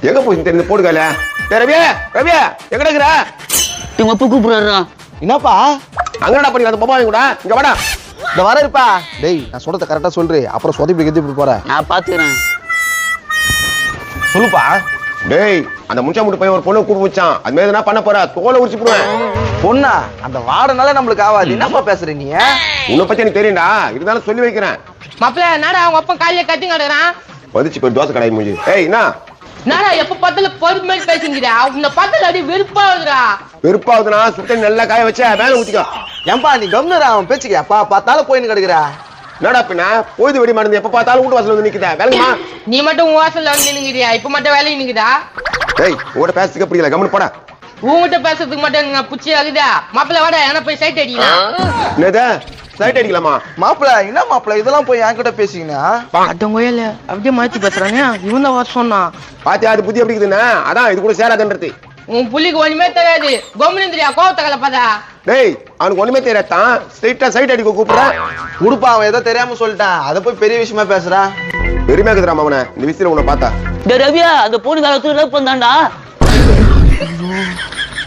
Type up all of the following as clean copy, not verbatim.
எங்க போய் தெரிஞ்சு போடுக்கல. ரவியா ரவியா எங்கடா இருக்கிற? உங்க அப்பா கூப்பிடுறாரா? என்னப்பா அங்கடா பண்ணி அந்த பாப்பா கூட இங்க வாடா. இந்த வர இருப்பா. டேய் நான் சொல்றத கரெக்டா சொல்றே, அப்புறம் சொதப்பி கெத்தி போற. நான் பாத்துக்கிறேன். சொல்லுப்பா. டேய் அந்த முச்சா முட்டு போய் ஒரு பொண்ணு கூப்பிட்டு வச்சான். அது மாதிரி என்ன பண்ண போற? தோலை உரிச்சு போடுவேன். பொண்ணா? அந்த வாடனால நம்மளுக்கு ஆகாது. என்னப்பா பேசுற நீ? உன்னை பத்தி எனக்கு தெரியும்டா, இருந்தாலும் சொல்லி வைக்கிறேன். மாப்பிள்ள நாடா அவங்க அப்பா காலையில கட்டி கிடக்குறான். பதிச்சு போய் தோசை கடாய் முடிஞ்சு. ஏய் என்ன நாடா எப்ப பார்த்தாலும் பொறுப்பு மாதிரி பேசுங்கிறா. உன்னை பார்த்தாலும் அடி வெறுப்பாகுதுடா. வெறுப்பாகுதுன்னா சுத்த நல்லா காய வச்ச மேல ஊத்திக்கோ. ஏன்பா நீ கம்னரா? அவன் பேச்சுக்க எப்பா பார்த்தாலும் போயின்னு கிடக்குற. என்னடா பின்ன போய்து வெடி மருந்து எப்ப பார்த்தாலும் வீட்டு வாசல் வந்து நிக்குதா வேலைமா? நீ மட்டும் உன் வாசல்ல வந்து நின்னுக்கிறியா? இப்ப மட்டும் வேலையை நிக்குதா? டேய் உங்கள்கிட்ட பேசுறதுக்கு பிடிக்கல, கம்முன்னு போடா. உங்ககிட்ட பேசுறதுக்கு மட்டும் நான் புச்சி ஆகுதா? மாப்பிள்ள வாடா என்ன போய் சைட் அடிக்கலாம். என்னது சைட் அடிக்கலாமா? மாப்பிள என்ன மாப்பிள இதெல்லாம் போய் என்கிட்ட பேசிக்கினா? அடங்கோயில அப்படியே மாத்தி பேசுறாங்க. இவன் தான் வர சொன்னான். பாத்தியா அது புத்தி எப்படி இருக்குதுன்னா அதான் இது கூட சேராதுன்றது. உன் புள்ளிக்கு ஒண்ணுமே தெரியாது. கோமலிந்திரியா கோவத்தை கலப்பாதா? டேய் அவனுக்கு ஒண்ணுமே தெரியாதான் ஸ்ட்ரைட்டா சைட் அடிக்க கூப்பிடுறேன். உடுப்பா அவன் ஏதோ தெரியாம சொல்லிட்டான், அதை போய் பெரிய விஷயமா பேசுறான். பெருமையா இருக்குதுடா அவனை இந்த விஷயத்துல உன்னை பார்த்தா. டேய் ரவியா, அந்த பொண்ணு வேற ஒருத்தர் லவ் பண்ணான்டா.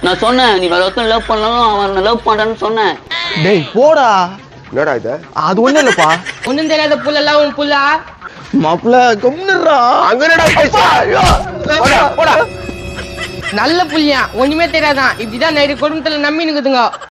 நான் சொன்னேன் நீ வேற ஒருத்தர் லவ் பண்ணாலும் அவன் லவ் பண்றான்னு சொன்னேன். டேய் போடா. என்னடா இது? அது ஒண்ணும் இல்லப்பா. ஒண்ணும் தெரியாத புள்ளலாம் உன் புள்ளா. மாப்பிள கம்னரா. அங்க என்னடா பேச? போடா போடா. நல்ல புள்ளியா ஒண்ணுமே தெரியாதான். இப்படிதான் நைட்டு குடும்பத்துல நம்பி நிக்குதுங்க.